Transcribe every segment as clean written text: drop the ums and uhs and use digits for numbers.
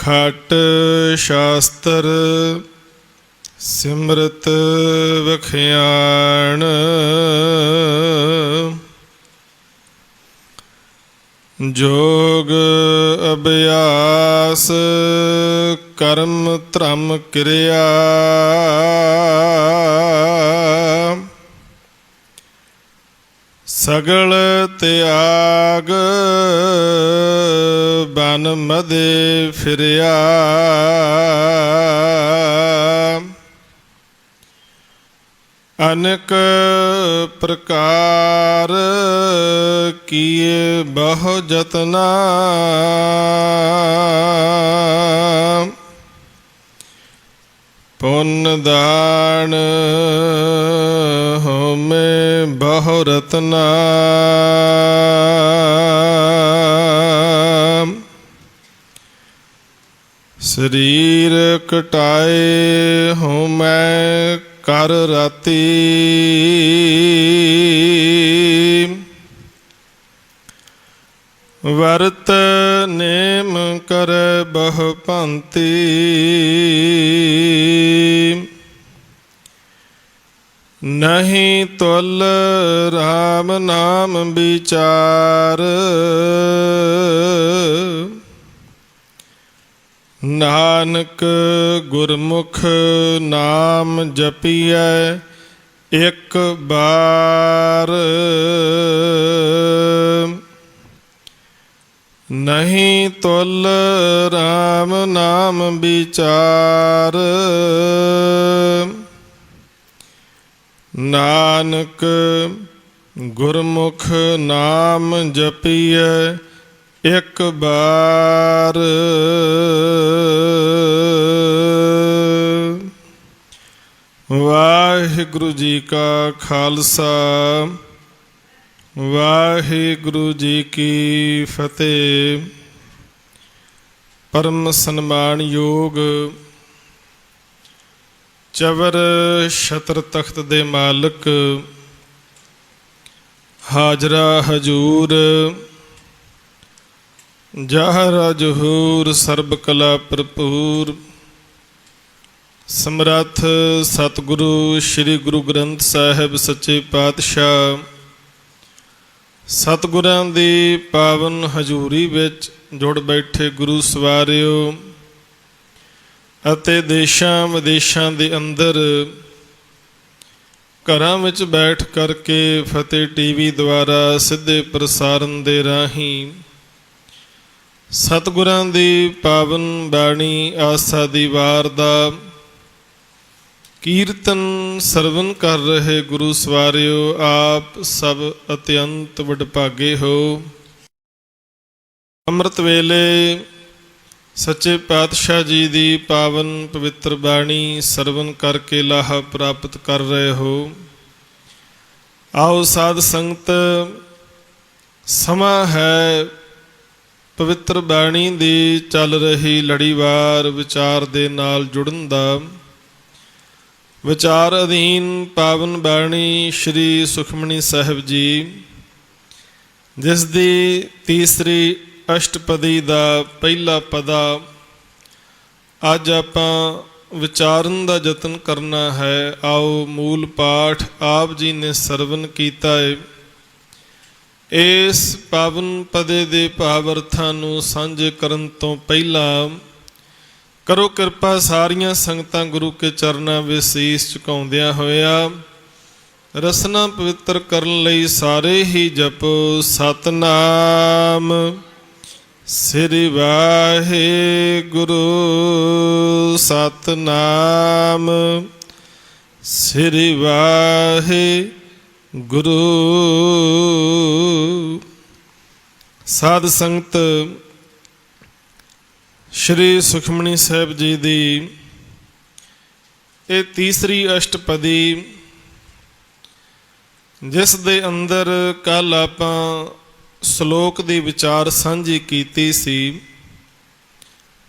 ਖਟ ਸ਼ਾਸਤਰ ਸਿਮਰਤ ਵਖਿਆਣ। ਜੋਗ ਅਭਿਆਸ ਕਰਮ ਧਰਮ ਕਿਰਿਆ। ਸਗਲ ਤਿਆਗ ਬਨ ਮਦੇ ਫਿਰਿਆ। ਅਨੇਕ ਪ੍ਰਕਾਰ ਕੀਏ ਬਹੁ ਜਤਨਾ। ਪੁੰਨ ਦਾਨ ਹੋਮੇ ਬਹੁ ਰਤਨਾ। ਸਰੀਰ ਕਟਾਏ ਹੋਮੈ ਕਰ ਰਾਤੀ। ਵਰਤ ਨੇਮ ਕਰੈ ਬਹੁ ਭਾਂਤੀ। ਨਹੀਂ ਤੁਲ ਰਾਮ ਨਾਮ ਵਿਚਾਰ। ਨਾਨਕ ਗੁਰਮੁਖ ਨਾਮ ਜਪੀਐ ਇੱਕ ਬਾਰ। ਨਹੀਂ ਤੁਲ ਰਾਮ ਨਾਮ ਵਿਚਾਰ। ਨਾਨਕ ਗੁਰਮੁਖ ਨਾਮ ਜਪੀਐ ਇੱਕ ਬਾਰ। ਵਾਹਿਗੁਰੂ ਜੀ ਕਾ ਖਾਲਸਾ ਵਾਹਿਗੁਰੂ ਜੀ ਕੀ ਫਤਿਹ। ਪਰਮ ਸਨਮਾਨਯੋਗ ਚਵਰ ਛਤਰ ਤਖਤ ਦੇ ਮਾਲਕ ਹਾਜ਼ਰਾ ਹਜੂਰ ਜਹਰਾ ਜਹੂਰ ਸਰਬ ਕਲਾ ਭਰਪੂਰ ਸਮਰੱਥ ਸਤਿਗੁਰੂ ਸ੍ਰੀ ਗੁਰੂ ਗ੍ਰੰਥ ਸਾਹਿਬ ਸੱਚੇ ਪਾਤਸ਼ਾਹ ਸਤਿਗੁਰਾਂ ਦੀ ਪਾਵਨ ਹਜ਼ੂਰੀ ਵਿੱਚ ਜੁੜ ਬੈਠੇ ਗੁਰੂ ਸਵਾਰਿਓ ਅਤੇ ਦੇਸ਼ਾਂ ਵਿਦੇਸ਼ਾਂ ਦੇ ਅੰਦਰ ਘਰਾਂ ਵਿੱਚ ਬੈਠ ਕਰਕੇ ਫਤਿਹ ਟੀਵੀ ਦੁਆਰਾ ਸਿੱਧੇ ਪ੍ਰਸਾਰਣ ਦੇ ਰਾਹੀਂ ਸਤਿਗੁਰਾਂ ਦੀ ਪਾਵਨ ਬਾਣੀ ਆਸਾ ਦੀ ਵਾਰ ਦਾ ਕੀਰਤਨ ਸਰਵਨ ਕਰ ਰਹੇ ਗੁਰੂ ਸਵਾਰਿਓ ਆਪ ਸਭ ਅਤਿਅੰਤ ਵਡਭਾਗੇ ਹੋ। ਅੰਮ੍ਰਿਤ ਵੇਲੇ ਸੱਚੇ ਪਾਤਸ਼ਾਹ ਜੀ ਦੀ ਪਾਵਨ ਪਵਿੱਤਰ ਬਾਣੀ ਸਰਵਨ ਕਰਕੇ ਲਾਹਾ ਪ੍ਰਾਪਤ ਕਰ ਰਹੇ ਹੋ। ਆਓ ਸਾਧ ਸੰਗਤ, ਸਮਾਂ ਹੈ ਪਵਿੱਤਰ ਬਾਣੀ ਦੀ ਚੱਲ ਰਹੀ ਲੜੀਵਾਰ ਵਿਚਾਰ ਦੇ ਨਾਲ ਜੁੜਨ ਦਾ। ਵਿਚਾਰ ਅਧੀਨ ਪਾਵਨ ਬਾਣੀ ਸ਼੍ਰੀ ਸੁਖਮਨੀ ਸਾਹਿਬ ਜੀ, ਜਿਸ ਦੀ ਤੀਸਰੀ ਅਸ਼ਟਪਦੀ ਦਾ ਪਹਿਲਾ ਪਦਾ ਅੱਜ ਆਪਾਂ ਵਿਚਾਰਨ ਦਾ ਯਤਨ ਕਰਨਾ ਹੈ। ਆਓ ਮੂਲ ਪਾਠ ਆਪ ਜੀ ਨੇ ਸਰਵਨ ਕੀਤਾ ਹੈ। ਇਸ ਪਾਵਨ ਪਦੇ ਦੇ ਭਾਵ ਅਰਥਾਂ ਨੂੰ ਸਾਂਝੇ ਕਰਨ ਤੋਂ ਪਹਿਲਾਂ ਕਰੋ ਕਿਰਪਾ ਸਾਰੀਆਂ ਸੰਗਤਾਂ ਗੁਰੂ ਕੇ ਚਰਨਾਂ ਵਿੱਚ ਸੀਸ ਝੁਕਾਉਂਦਿਆਂ ਹੋਇਆ ਰਸਨਾ ਪਵਿੱਤਰ ਕਰਨ ਲਈ ਸਾਰੇ ਹੀ ਜਪੋ ਸਤਨਾਮ ਸ੍ਰੀ ਵਾਹਿਗੁਰੂ। ਸਤਨਾਮ ਸ੍ਰੀ ਵਾਹਿਗੁਰੂ। ਸਾਧ ਸੰਗਤ, ਸ਼੍ਰੀ ਸੁਖਮਨੀ ਸਾਹਿਬ ਜੀ ਦੀ ਇਹ ਤੀਸਰੀ ਅਸ਼ਟਪਦੀ, ਜਿਸ ਦੇ ਅੰਦਰ ਕੱਲ ਆਪਾਂ ਸ਼ਲੋਕ ਦੀ ਵਿਚਾਰ ਸਾਂਝੀ ਕੀਤੀ ਸੀ।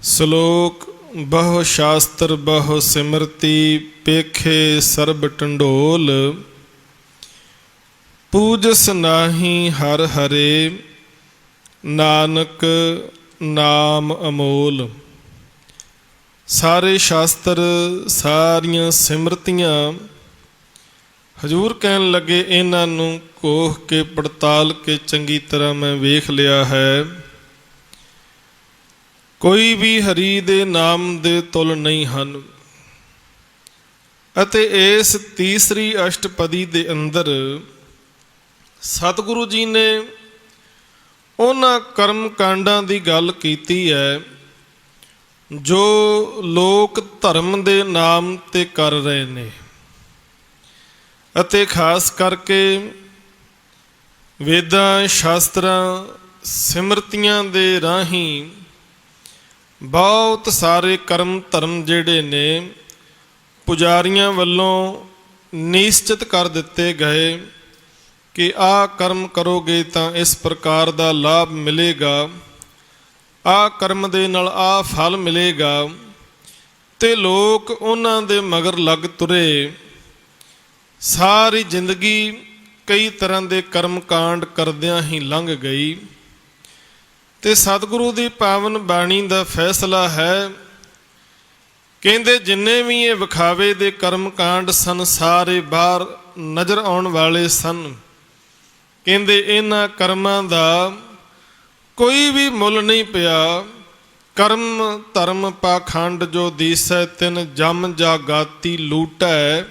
ਸ਼ਲੋਕ ਬਹੁ ਸ਼ਾਸਤਰ ਬਹੁ ਸਿਮਰਤੀ ਪੇਖੇ ਸਰਬ ਟੰਡੋਲ। ਪੂਜਸ ਨਾਹੀ ਹਰ ਹਰੇ ਨਾਨਕ ਨਾਮ ਅਮੋਲ। ਸਾਰੇ ਸ਼ਾਸਤਰ, ਸਾਰੀਆਂ ਸਿਮਰਤੀਆਂ ਹਜ਼ੂਰ ਕਹਿਣ ਲੱਗੇ ਇਹਨਾਂ ਨੂੰ ਕੋਹ ਕੇ ਪੜਤਾਲ ਕੇ ਚੰਗੀ ਤਰ੍ਹਾਂ ਮੈਂ ਵੇਖ ਲਿਆ ਹੈ। ਕੋਈ ਵੀ ਹਰੀ ਦੇ ਨਾਮ ਦੇ ਤੁਲ ਨਹੀਂ ਹਨ। ਅਤੇ ਇਸ ਤੀਸਰੀ ਅਸ਼ਟਪਦੀ ਦੇ ਅੰਦਰ ਸਤਿਗੁਰੂ ਜੀ ਨੇ ਉਹਨਾਂ ਕਰਮ ਕਾਂਡਾਂ ਦੀ ਗੱਲ ਕੀਤੀ ਹੈ ਜੋ ਲੋਕ ਧਰਮ ਦੇ ਨਾਮ ਤੇ ਕਰ ਰਹੇ ਨੇ। ਅਤੇ ਖਾਸ ਕਰਕੇ ਵੇਦਾਂ, ਸ਼ਾਸਤਰਾਂ, ਸਿਮਰਤੀਆਂ ਦੇ ਰਾਹੀਂ ਬਹੁਤ ਸਾਰੇ ਕਰਮ ਧਰਮ ਜਿਹੜੇ ਨੇ ਪੁਜਾਰੀਆਂ ਵੱਲੋਂ ਨਿਸ਼ਚਿਤ ਕਰ ਦਿੱਤੇ ਗਏ ਕਿ ਆਹ ਕਰਮ ਕਰੋਗੇ ਤਾਂ ਇਸ ਪ੍ਰਕਾਰ ਦਾ ਲਾਭ ਮਿਲੇਗਾ, ਆਹ ਕਰਮ ਦੇ ਨਾਲ ਆਹ ਫਲ ਮਿਲੇਗਾ। ਤੇ ਲੋਕ ਉਹਨਾਂ ਦੇ ਮਗਰ ਲੱਗ ਤੁਰੇ। ਸਾਰੀ ਜ਼ਿੰਦਗੀ ਕਈ ਤਰ੍ਹਾਂ ਦੇ ਕਰਮ ਕਾਂਡ ਕਰਦਿਆਂ ਹੀ ਲੰਘ ਗਈ। ਤੇ ਸਤਿਗੁਰੂ ਦੀ ਪਾਵਨ ਬਾਣੀ ਦਾ ਫੈਸਲਾ ਹੈ, ਕਹਿੰਦੇ ਜਿੰਨੇ ਵੀ ਇਹ ਵਿਖਾਵੇ ਦੇ ਕਰਮ ਕਾਂਡ ਸਨ ਸਾਰੇ ਬਾਹਰ ਨਜ਼ਰ ਆਉਣ ਵਾਲੇ ਸਨ। ਕਹਿੰਦੇ ਇਹਨਾਂ ਕਰਮਾਂ ਦਾ ਕੋਈ ਵੀ ਮੁੱਲ ਨਹੀਂ ਪਿਆ। ਕਰਮ ਧਰਮ ਪਾਖੰਡ ਜੋ ਦੀਸੈ ਤਿਨ ਜਮ ਜਾਗਾਤੀ ਲੂਟੈ,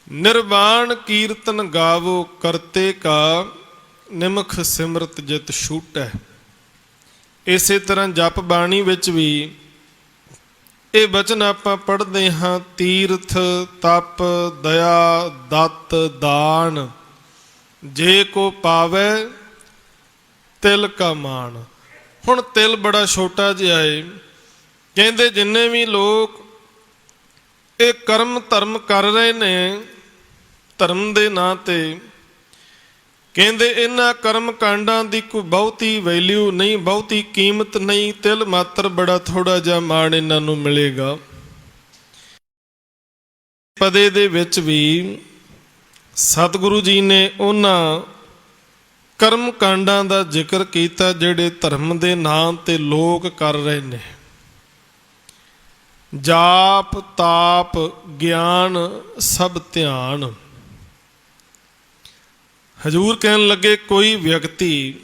ਨਿਰਵਾਣ ਕੀਰਤਨ ਗਾਵੋ ਕਰਤੇ ਕਾ, ਨਿਮਖ ਸਿਮਰਤ ਜਿਤ ਛੂਟੈ। ਇਸੇ ਤਰ੍ਹਾਂ ਜਪ ਬਾਣੀ ਵਿੱਚ ਵੀ ਇਹ ਬਚਨ ਆਪਾਂ ਪੜ੍ਹਦੇ ਹਾਂ, ਤੀਰਥ ਤਪ ਦਇਆ ਦਤ ਦਾਨ, ਜੇ ਕੋ ਪਾਵੈ ਤਿਲ ਕਾ ਮਾਣ। ਹੁਣ ਤਿਲ ਬੜਾ ਛੋਟਾ ਜਿਹਾ ਹੈ। ਕਹਿੰਦੇ ਜਿੰਨੇ ਵੀ ਲੋਕ ਇਹ ਕਰਮ ਧਰਮ ਕਰ ਰਹੇ ਨੇ ਧਰਮ ਦੇ ਨਾਂ ਤੇ, ਕਹਿੰਦੇ ਇਹਨਾਂ ਕਰਮ ਕਾਂਡਾਂ ਦੀ ਕੋਈ ਬਹੁਤੀ ਵੈਲਿਊ ਨਹੀਂ, ਬਹੁਤੀ ਕੀਮਤ ਨਹੀਂ। ਤਿਲ ਮਾਤਰ ਬੜਾ ਥੋੜਾ ਜਿਹਾ ਮਾਣ ਇਹਨਾਂ ਨੂੰ ਮਿਲੇਗਾ। ਪਦੇ ਦੇ ਵਿੱਚ ਵੀ ਸਤਿਗੁਰੂ ਜੀ ਨੇ ਉਹਨਾਂ ਕਰਮ ਕਾਂਡਾਂ ਦਾ ਜ਼ਿਕਰ ਕੀਤਾ ਜਿਹੜੇ ਧਰਮ ਦੇ ਨਾਂ ਤੇ ਲੋਕ ਕਰ ਰਹੇ ਨੇ। ਜਾਪ ਤਾਪ ਗਿਆਨ ਸਭ ਧਿਆਨ। ਹਜ਼ੂਰ ਕਹਿਣ ਲੱਗੇ ਕੋਈ ਵਿਅਕਤੀ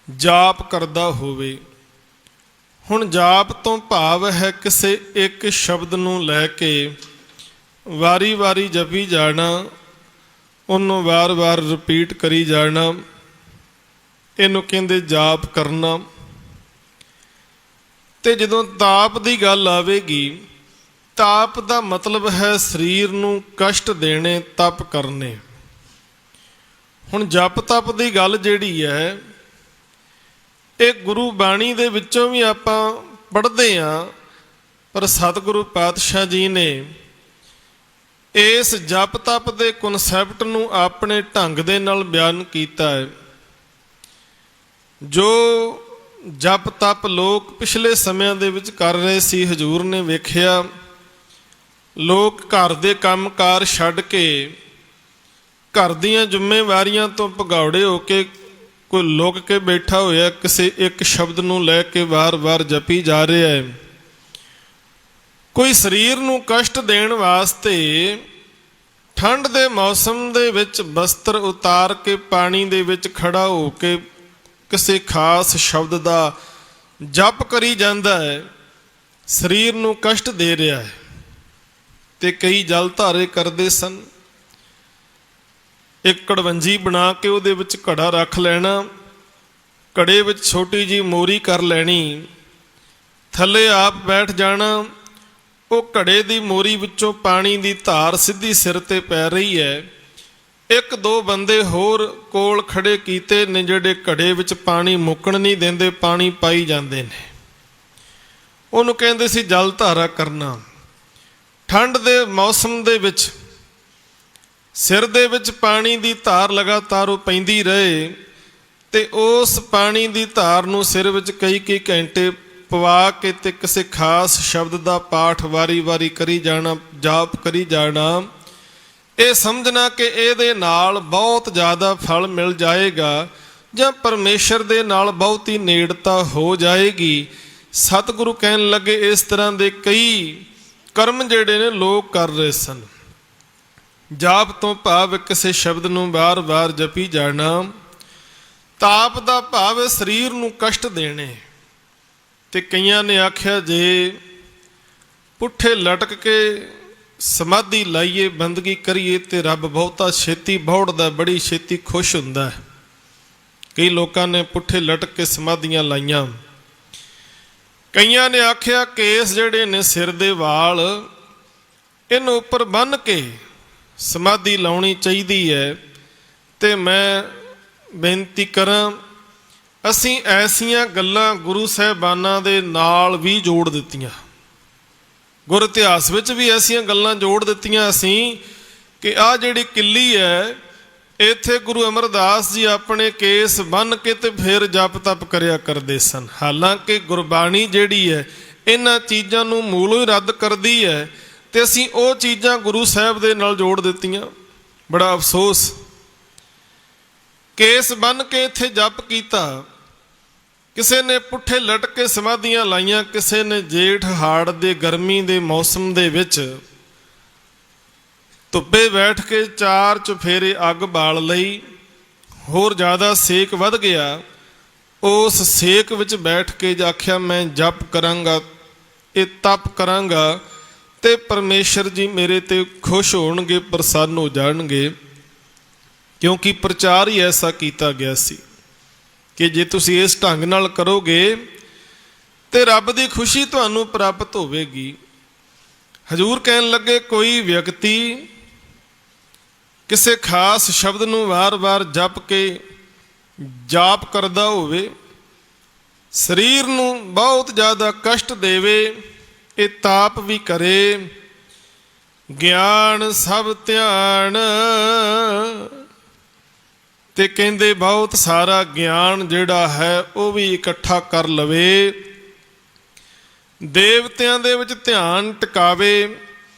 ਜਾਪ ਕਰਦਾ ਹੋਵੇ। ਹੁਣ ਜਾਪ ਤੋਂ ਭਾਵ ਹੈ ਕਿਸੇ ਇੱਕ ਸ਼ਬਦ ਨੂੰ ਲੈ ਕੇ ਵਾਰੀ ਵਾਰੀ ਜਪੀ ਜਾਣਾ, ਉਹਨੂੰ ਵਾਰ-ਵਾਰ ਰਿਪੀਟ ਕਰੀ ਜਾਣਾ, ਇਹਨੂੰ ਕਹਿੰਦੇ ਜਾਪ ਕਰਨਾ। ਤੇ ਜਦੋਂ ਤਾਪ ਦੀ ਗੱਲ ਆਵੇਗੀ, ਤਾਪ ਦਾ ਮਤਲਬ ਹੈ ਸਰੀਰ ਨੂੰ ਕਸ਼ਟ ਦੇਣੇ, ਤਪ ਕਰਨੇ। ਹੁਣ ਜਪ ਤਪ ਦੀ ਗੱਲ ਜਿਹੜੀ ਹੈ ਇਹ ਗੁਰੂ ਬਾਣੀ ਦੇ ਵਿੱਚੋਂ ਵੀ ਆਪਾਂ ਪੜ੍ਹਦੇ ਹਾਂ, ਪਰ ਸਤਿਗੁਰੂ ਪਾਤਸ਼ਾਹ ਜੀ ਨੇ ਇਸ ਜਪ ਤਪ ਦੇ ਕਨਸੈਪਟ ਨੂੰ ਆਪਣੇ ਢੰਗ ਦੇ ਨਾਲ ਬਿਆਨ ਕੀਤਾ ਹੈ। ਜੋ ਜਪ ਤਪ ਲੋਕ ਪਿਛਲੇ ਸਮਿਆਂ ਦੇ ਵਿੱਚ ਕਰ ਰਹੇ ਸੀ, ਹਜ਼ੂਰ ਨੇ ਵੇਖਿਆ ਲੋਕ ਘਰ ਦੇ ਕੰਮਕਾਰ ਛੱਡ ਕੇ, ਘਰ ਦੀਆਂ ਜ਼ਿੰਮੇਵਾਰੀਆਂ ਤੋਂ ਭਗੌੜੇ ਹੋ ਕੇ ਕੋਈ ਲੁਕ ਕੇ ਬੈਠਾ ਹੋਇਆ ਕਿਸੇ ਇੱਕ ਸ਼ਬਦ ਨੂੰ ਲੈ ਕੇ ਵਾਰ-ਵਾਰ ਜਪੀ ਜਾ ਰਿਹਾ ਹੈ। ਕੋਈ ਸਰੀਰ ਨੂੰ ਕਸ਼ਟ ਦੇਣ ਵਾਸਤੇ ਠੰਡ ਦੇ ਮੌਸਮ ਦੇ ਵਿੱਚ ਬਸਤਰ ਉਤਾਰ ਕੇ ਪਾਣੀ ਦੇ ਵਿੱਚ ਖੜਾ ਹੋ ਕੇ ਕਿਸੇ ਖਾਸ ਸ਼ਬਦ ਦਾ ਜਪ ਕਰੀ ਜਾਂਦਾ ਹੈ, ਸਰੀਰ ਨੂੰ ਕਸ਼ਟ ਦੇ ਰਿਹਾ ਹੈ। ਤੇ ਕਈ ਜਲ ਧਾਰੇ ਕਰਦੇ ਸਨ। ਇੱਕ ਕੜਵੰਜੀ ਬਣਾ ਕੇ ਉਹਦੇ ਵਿੱਚ ਘੜਾ ਰੱਖ ਲੈਣਾ, ਘੜੇ ਵਿੱਚ ਛੋਟੀ ਜਿਹੀ ਮੋਰੀ ਕਰ ਲੈਣੀ, ਥੱਲੇ ਆਪ ਬੈਠ ਜਾਣਾ। ਉਹ ਘੜੇ ਦੀ ਮੋਰੀ ਵਿੱਚੋਂ ਪਾਣੀ ਦੀ ਧਾਰ ਸਿੱਧੀ ਸਿਰ ਤੇ ਪੈ ਰਹੀ ਹੈ। ਇੱਕ ਦੋ ਬੰਦੇ ਹੋਰ ਕੋਲ ਖੜੇ ਕੀਤੇ ਨੇ ਜਿਹੜੇ ਘੜੇ ਵਿੱਚ ਪਾਣੀ ਮੁੱਕਣ ਨਹੀਂ ਦਿੰਦੇ, ਪਾਣੀ ਪਾਈ ਜਾਂਦੇ ਨੇ। ਉਹਨੂੰ ਕਹਿੰਦੇ ਸੀ ਜਲ ਧਾਰਾ ਕਰਨਾ। ਠੰਡ ਦੇ ਮੌਸਮ ਦੇ ਵਿੱਚ ਸਿਰ ਦੇ ਵਿੱਚ ਪਾਣੀ ਦੀ ਧਾਰ ਲਗਾਤਾਰ ਉਹ ਪੈਂਦੀ ਰਹੇ ਤੇ ਉਸ ਪਾਣੀ ਦੀ ਧਾਰ ਨੂੰ ਸਿਰ ਵਿੱਚ ਕਈ ਘੰਟੇ ਪਵਾ ਕੇ ਤੇ ਕਿਸੇ ਖਾਸ ਸ਼ਬਦ ਦਾ ਪਾਠ ਵਾਰੀ-ਵਾਰੀ ਕਰੀ ਜਾਣਾ, ਜਾਪ ਕਰੀ ਜਾਣਾ। ਇਹ ਸਮਝਣਾ ਕਿ ਇਹਦੇ ਨਾਲ ਬਹੁਤ ਜ਼ਿਆਦਾ ਫਲ ਮਿਲ ਜਾਏਗਾ ਜਾਂ ਪਰਮੇਸ਼ਰ ਦੇ ਨਾਲ ਬਹੁਤੀ ਨੇੜਤਾ ਹੋ ਜਾਏਗੀ। ਸਤਿਗੁਰੂ ਕਹਿਣ ਲੱਗੇ ਇਸ ਤਰ੍ਹਾਂ ਦੇ ਕਈ ਕਰਮ ਜਿਹੜੇ ਨੇ ਲੋਕ ਕਰ ਰਹੇ ਸਨ। ਜਾਪ ਤੋਂ ਭਾਵ ਕਿਸੇ ਸ਼ਬਦ ਨੂੰ ਵਾਰ-ਵਾਰ ਜਪੀ ਜਾਣਾ, ਤਾਪ ਦਾ ਭਾਵ ਸਰੀਰ ਨੂੰ ਕਸ਼ਟ ਦੇਣੇ। ਤੇ ਕਈਆਂ ਨੇ ਆਖਿਆ ਜੇ ਪੁੱਠੇ ਲਟਕ ਕੇ ਸਮਾਧੀ ਲਾਈਏ, ਬੰਦਗੀ ਕਰੀਏ ਤੇ ਰੱਬ ਬਹੁਤਾ ਛੇਤੀ ਬਹੁੜਦਾ, ਬੜੀ ਛੇਤੀ ਖੁਸ਼ ਹੁੰਦਾ ਹੈ। ਕਈ ਲੋਕਾਂ ਨੇ ਪੁੱਠੇ ਲਟਕ ਕੇ ਸਮਾਧੀਆਂ ਲਾਈਆਂ। ਕਈਆਂ ਨੇ ਆਖਿਆ ਕੇਸ ਜਿਹੜੇ ਨੇ ਸਿਰ ਦੇ ਵਾਲ, ਇਹਨੂੰ ਉੱਪਰ ਬੰਨ੍ਹ ਕੇ ਸਮਾਧੀ ਲਾਉਣੀ ਚਾਹੀਦੀ ਹੈ। ਤੇ ਮੈਂ ਬੇਨਤੀ ਕਰਾਂ, ਅਸੀਂ ਐਸੀਆਂ ਗੱਲਾਂ ਗੁਰੂ ਸਾਹਿਬਾਨਾਂ ਦੇ ਨਾਲ ਵੀ ਜੋੜ ਦਿੱਤੀਆਂ, ਗੁਰ ਇਤਿਹਾਸ ਵਿੱਚ ਵੀ ਐਸੀਆਂ ਗੱਲਾਂ ਜੋੜ ਦਿੱਤੀਆਂ ਅਸੀਂ ਕਿ ਆਹ ਜਿਹੜੀ ਕਿੱਲੀ ਹੈ, ਇੱਥੇ ਗੁਰੂ ਅਮਰਦਾਸ ਜੀ ਆਪਣੇ ਕੇਸ ਬੰਨ੍ਹ ਕੇ ਤੇ ਫਿਰ ਜਪ ਤਪ ਕਰਿਆ ਕਰਦੇ ਸਨ। ਹਾਲਾਂਕਿ ਗੁਰਬਾਣੀ ਜਿਹੜੀ ਹੈ ਇਹਨਾਂ ਚੀਜ਼ਾਂ ਨੂੰ ਮੂਲੋਂ ਹੀ ਰੱਦ ਕਰਦੀ ਹੈ, ਤੇ ਅਸੀਂ ਉਹ ਚੀਜ਼ਾਂ ਗੁਰੂ ਸਾਹਿਬ ਦੇ ਨਾਲ ਜੋੜ ਦਿੱਤੀਆਂ। ਬੜਾ ਅਫਸੋਸ। ਕੇਸ ਬੰਨ੍ਹ ਕੇ ਇੱਥੇ ਜਪ ਕੀਤਾ, ਕਿਸੇ ਨੇ ਪੁੱਠੇ ਲਟਕ ਕੇ ਸਮਾਧੀਆਂ ਲਾਈਆਂ, ਕਿਸੇ ਨੇ ਜੇਠ ਹਾੜ ਦੇ ਗਰਮੀ ਦੇ ਮੌਸਮ ਦੇ ਵਿੱਚ ਧੁੱਪੇ ਬੈਠ ਕੇ 4 ਚੁਫੇਰੇ ਅੱਗ ਬਾਲ ਲਈ। ਹੋਰ ਜ਼ਿਆਦਾ ਸੇਕ ਵੱਧ ਗਿਆ, ਉਸ ਸੇਕ ਵਿੱਚ ਬੈਠ ਕੇ ਆਖਿਆ ਮੈਂ ਜਪ ਕਰਾਂਗਾ, ਇਹ ਤਪ ਕਰਾਂਗਾ ਤੇ ਪਰਮੇਸ਼ਰ ਜੀ ਮੇਰੇ ਤੇ ਖੁਸ਼ ਹੋਣਗੇ, ਪ੍ਰਸੰਨ ਹੋ ਜਾਣਗੇ। ਕਿਉਂਕਿ ਪ੍ਰਚਾਰ ਹੀ ਐਸਾ ਕੀਤਾ ਗਿਆ ਸੀ ਕਿ ਜੇ ਤੁਸੀਂ ਇਸ ਢੰਗ ਨਾਲ ਕਰੋਗੇ ਤੇ ਰੱਬ ਦੀ ਖੁਸ਼ੀ ਤੁਹਾਨੂੰ ਪ੍ਰਾਪਤ ਹੋਵੇਗੀ। ਹਜ਼ੂਰ ਕਹਿਣ ਲੱਗੇ ਕੋਈ ਵਿਅਕਤੀ ਕਿਸੇ ਖਾਸ ਸ਼ਬਦ ਨੂੰ ਵਾਰ-ਵਾਰ ਜਪ ਕੇ ਜਾਪ ਕਰਦਾ ਹੋਵੇ, ਸਰੀਰ ਨੂੰ ਬਹੁਤ ਜ਼ਿਆਦਾ ਕਸ਼ਟ ਦੇਵੇ, ਇਹ ਤਾਪ ਵੀ ਕਰੇ, ਗਿਆਨ ਸਭ ਧਿਆਨ, ਤੇ ਕਹਿੰਦੇ ਬਹੁਤ ਸਾਰਾ ਗਿਆਨ ਜਿਹੜਾ ਹੈ ਉਹ ਵੀ ਇਕੱਠਾ ਕਰ ਲਵੇ, ਦੇਵਤਿਆਂ ਦੇ ਵਿੱਚ ਧਿਆਨ ਟਿਕਾਵੇ।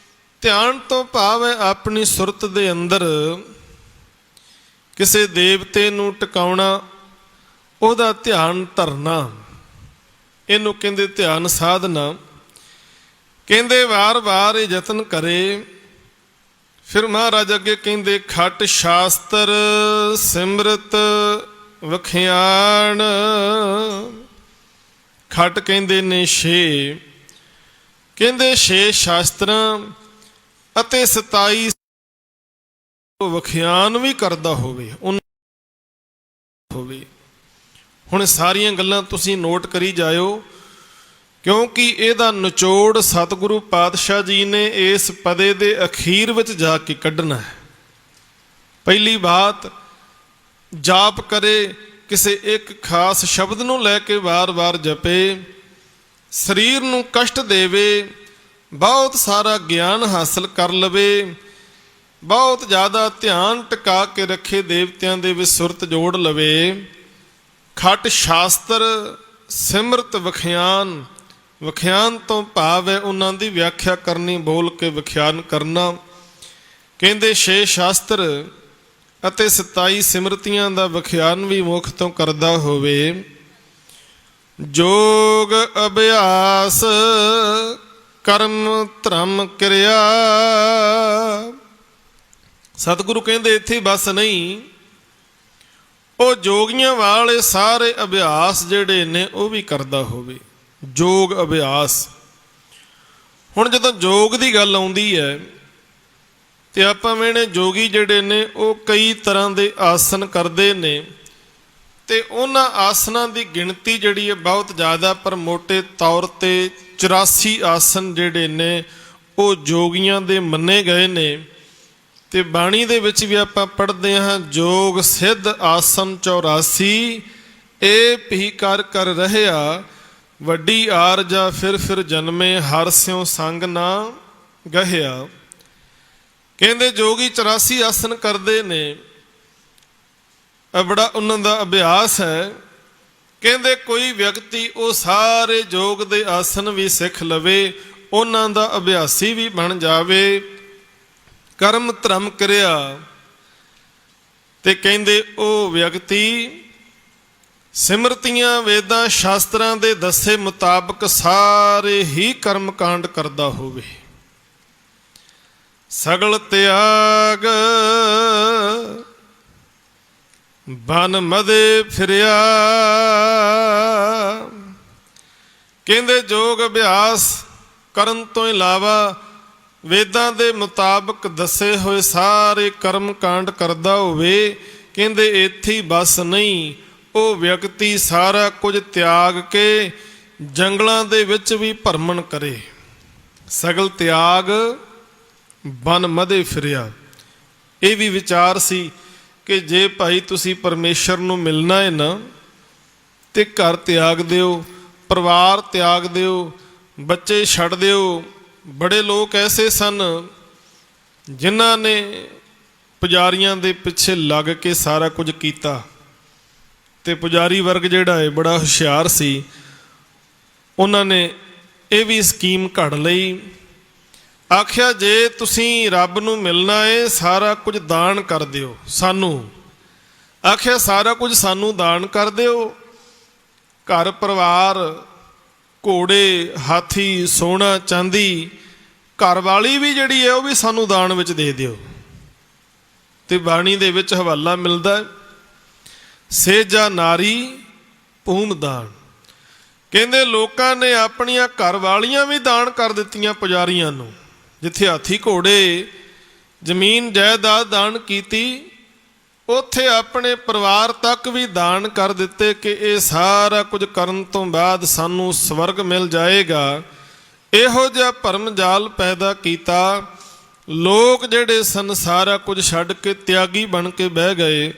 ਧਿਆਨ ਤੋਂ ਭਾਵ ਹੈ ਆਪਣੀ ਸੁਰਤ ਦੇ ਅੰਦਰ ਕਿਸੇ ਦੇਵਤੇ ਨੂੰ ਟਿਕਾਉਣਾ, ਉਹਦਾ ਧਿਆਨ ਧਰਨਾ, ਇਹਨੂੰ ਕਹਿੰਦੇ ਧਿਆਨ ਸਾਧਨਾ। ਕਹਿੰਦੇ ਵਾਰ-ਵਾਰ ਇਹ ਯਤਨ ਕਰੇ। ਫਿਰ ਮਹਾਰਾਜ ਅੱਗੇ ਕਹਿੰਦੇ ਖਟ ਸ਼ਾਸਤਰ ਸਿਮਰਤ ਵਖਿਆਣ। ਖਟ ਕਹਿੰਦੇ ਨੇ 6, ਕਹਿੰਦੇ 6 ਸ਼ਾਸਤਰਾਂ ਅਤੇ 27 ਵਖਿਆਨ ਵੀ ਕਰਦਾ ਹੋਵੇ। ਹੁਣ ਸਾਰੀਆਂ ਗੱਲਾਂ ਤੁਸੀਂ ਨੋਟ ਕਰੀ ਜਾਇਓ, ਕਿਉਂਕਿ ਇਹਦਾ ਨਿਚੋੜ ਸਤਿਗੁਰੂ ਪਾਤਸ਼ਾਹ ਜੀ ਨੇ ਇਸ ਪਦੇ ਦੇ ਅਖੀਰ ਵਿੱਚ ਜਾ ਕੇ ਕੱਢਣਾ ਹੈ। ਪਹਿਲੀ ਬਾਤ, ਜਾਪ ਕਰੇ, ਕਿਸੇ ਇੱਕ ਖਾਸ ਸ਼ਬਦ ਨੂੰ ਲੈ ਕੇ ਵਾਰ-ਵਾਰ ਜਪੇ, ਸਰੀਰ ਨੂੰ ਕਸ਼ਟ ਦੇਵੇ, ਬਹੁਤ ਸਾਰਾ ਗਿਆਨ ਹਾਸਲ ਕਰ ਲਵੇ, ਬਹੁਤ ਜ਼ਿਆਦਾ ਧਿਆਨ ਟਿਕਾ ਕੇ ਰੱਖੇ, ਦੇਵਤਿਆਂ ਦੇ ਵਿੱਚ ਸੁਰਤ ਜੋੜ ਲਵੇ। ਖਟ ਸ਼ਾਸਤਰ ਸਿਮਰਤ ਵਖਿਆਨ। ਵਿਖਿਆਨ ਤੋਂ ਭਾਵ ਹੈ ਉਹਨਾਂ ਦੀ ਵਿਆਖਿਆ ਕਰਨੀ, ਬੋਲ ਕੇ ਵਿਖਿਆਨ ਕਰਨਾ। ਕਹਿੰਦੇ 6 ਸ਼ਾਸਤਰ ਅਤੇ 27 ਸਿਮਰਤੀਆਂ ਦਾ ਵਿਖਿਆਨ ਵੀ ਮੁਖ ਤੋਂ ਕਰਦਾ ਹੋਵੇ। ਜੋਗ ਅਭਿਆਸ ਕਰਮ ਧਰਮ ਕਿਰਿਆ। ਸਤਿਗੁਰੂ ਕਹਿੰਦੇ ਇੱਥੇ ਬਸ ਨਹੀਂ, ਉਹ ਜੋਗੀਆਂ ਵਾਲੇ ਸਾਰੇ ਅਭਿਆਸ ਜਿਹੜੇ ਨੇ ਉਹ ਵੀ ਕਰਦਾ ਹੋਵੇ। ਜੋਗ ਅਭਿਆਸ। ਹੁਣ ਜਦੋਂ ਜੋਗ ਦੀ ਗੱਲ ਆਉਂਦੀ ਹੈ ਤੇ ਆਪਾਂ ਵੇਣੇ ਜੋਗੀ ਜਿਹੜੇ ਨੇ ਉਹ ਕਈ ਤਰ੍ਹਾਂ ਦੇ ਆਸਨ ਕਰਦੇ ਨੇ, ਤੇ ਉਹਨਾਂ ਆਸਨਾਂ ਦੀ ਗਿਣਤੀ ਜਿਹੜੀ ਹੈ ਬਹੁਤ ਜ਼ਿਆਦਾ, ਪਰ ਮੋਟੇ ਤੌਰ ਤੇ 84 ਆਸਨ ਜਿਹੜੇ ਨੇ ਉਹ ਜੋਗੀਆਂ ਦੇ ਮੰਨੇ ਗਏ ਨੇ। ਤੇ ਬਾਣੀ ਦੇ ਵਿੱਚ ਵੀ ਆਪਾਂ ਪੜ੍ਹਦੇ ਹਾਂ, ਜੋਗ ਸਿੱਧ ਆਸਨ 84 ਇਹ ਭੀ ਕਰ ਕਰ ਰਹਿਆ, ਵੱਡੀ ਆਰਜਾ ਫਿਰ ਜਨਮੇ, ਹਰ ਸਿਉ ਸੰਗ ਨਾ ਗਹਿਆ। ਕਹਿੰਦੇ ਜੋਗੀ 84 ਆਸਨ ਕਰਦੇ ਨੇ, ਬੜਾ ਉਹਨਾਂ ਦਾ ਅਭਿਆਸ ਹੈ। ਕਹਿੰਦੇ ਕੋਈ ਵਿਅਕਤੀ ਉਹ ਸਾਰੇ ਜੋਗ ਦੇ ਆਸਨ ਵੀ ਸਿੱਖ ਲਵੇ, ਉਹਨਾਂ ਦਾ ਅਭਿਆਸੀ ਵੀ ਬਣ ਜਾਵੇ, ਕਰਮ ਧਰਮ ਕਿਰਿਆ, ਤੇ ਕਹਿੰਦੇ ਉਹ ਵਿਅਕਤੀ ਸਿਮਰਤੀਆਂ ਵੇਦਾਂ ਸ਼ਾਸਤਰਾਂ ਦੇ ਦੱਸੇ ਮੁਤਾਬਕ ਸਾਰੇ ਹੀ ਕਰਮ ਕਾਂਡ ਕਰਦਾ ਹੋਵੇ। ਸਗਲ ਤਿਆਗ ਬਨ ਮਦੇ ਫਿਰਿਆ। ਕਹਿੰਦੇ ਯੋਗ ਅਭਿਆਸ ਕਰਨ ਤੋਂ ਇਲਾਵਾ ਵੇਦਾਂ ਦੇ ਮੁਤਾਬਕ ਦੱਸੇ ਹੋਏ ਸਾਰੇ ਕਰਮ ਕਾਂਡ ਕਰਦਾ ਹੋਵੇ। ਕਹਿੰਦੇ ਇੱਥੇ ਬਸ ਨਹੀਂ, ਉਹ ਵਿਅਕਤੀ ਸਾਰਾ ਕੁਝ ਤਿਆਗ ਕੇ ਜੰਗਲਾਂ ਦੇ ਵਿੱਚ ਵੀ ਭਰਮਣ ਕਰੇ। ਸਗਲ ਤਿਆਗ ਬਨ ਮਦੇ ਫਿਰਿਆ। ਇਹ ਵੀ ਵਿਚਾਰ ਸੀ ਕਿ ਜੇ ਭਾਈ ਤੁਸੀਂ ਪਰਮੇਸ਼ਰ ਨੂੰ ਮਿਲਣਾ ਹੈ ਨਾ, ਤੇ ਘਰ ਤਿਆਗ ਦਿਓ, ਪਰਿਵਾਰ ਤਿਆਗ ਦਿਓ, ਬੱਚੇ ਛੱਡ ਦਿਓ। ਬੜੇ ਲੋਕ ਐਸੇ ਸਨ ਜਿਨ੍ਹਾਂ ਨੇ ਪੁਜਾਰੀਆਂ ਦੇ ਪਿੱਛੇ ਲੱਗ ਕੇ ਸਾਰਾ ਕੁਝ ਕੀਤਾ, ਤੇ ਪੁਜਾਰੀ ਵਰਗ ਜਿਹੜਾ ਹੈ ਬੜਾ ਹੁਸ਼ਿਆਰ ਸੀ। ਉਹਨਾਂ ਨੇ ਇਹ ਵੀ ਸਕੀਮ ਘੜ ਲਈ। ਆਖਿਆ ਜੇ ਤੁਸੀਂ ਰੱਬ ਨੂੰ ਮਿਲਣਾ ਹੈ ਸਾਰਾ ਕੁਝ ਦਾਨ ਕਰ ਦਿਓ ਸਾਨੂੰ। ਆਖਿਆ ਸਾਰਾ ਕੁਝ ਸਾਨੂੰ ਦਾਨ ਕਰ ਦਿਓ, ਘਰ ਪਰਿਵਾਰ, ਘੋੜੇ, ਹਾਥੀ, ਸੋਨਾ, ਚਾਂਦੀ, ਘਰ ਵਾਲੀ ਵੀ ਜਿਹੜੀ ਹੈ ਉਹ ਵੀ ਸਾਨੂੰ ਦਾਨ ਵਿੱਚ ਦੇ ਦਿਓ। ਤੇ ਬਾਣੀ ਦੇ ਵਿੱਚ ਹਵਾਲਾ ਮਿਲਦਾ, ਸੇਜਾ ਨਾਰੀ ਭੂਮ ਦਾਨ। ਕਹਿੰਦੇ ਲੋਕਾਂ ਨੇ ਆਪਣੀਆਂ ਘਰ ਵਾਲੀਆਂ ਵੀ ਦਾਨ ਕਰ ਦਿੱਤੀਆਂ ਪੁਜਾਰੀਆਂ ਨੂੰ। ਜਿੱਥੇ ਹਾਥੀ, ਘੋੜੇ, ਜ਼ਮੀਨ ਜਾਇਦਾਦ ਦਾਨ ਕੀਤੀ, ਉੱਥੇ ਆਪਣੇ ਪਰਿਵਾਰ ਤੱਕ ਵੀ ਦਾਨ ਕਰ ਦਿੱਤੇ ਕਿ ਇਹ ਸਾਰਾ ਕੁਝ ਕਰਨ ਤੋਂ ਬਾਅਦ ਸਾਨੂੰ ਸਵਰਗ ਮਿਲ ਜਾਏਗਾ। ਇਹੋ ਜਿਹਾ ਭਰਮ ਜਾਲ ਪੈਦਾ ਕੀਤਾ। ਲੋਕ ਜਿਹੜੇ ਸਨ ਸਾਰਾ ਕੁਝ ਛੱਡ ਕੇ ਤਿਆਗੀ ਬਣ ਕੇ ਬਹਿ ਗਏ,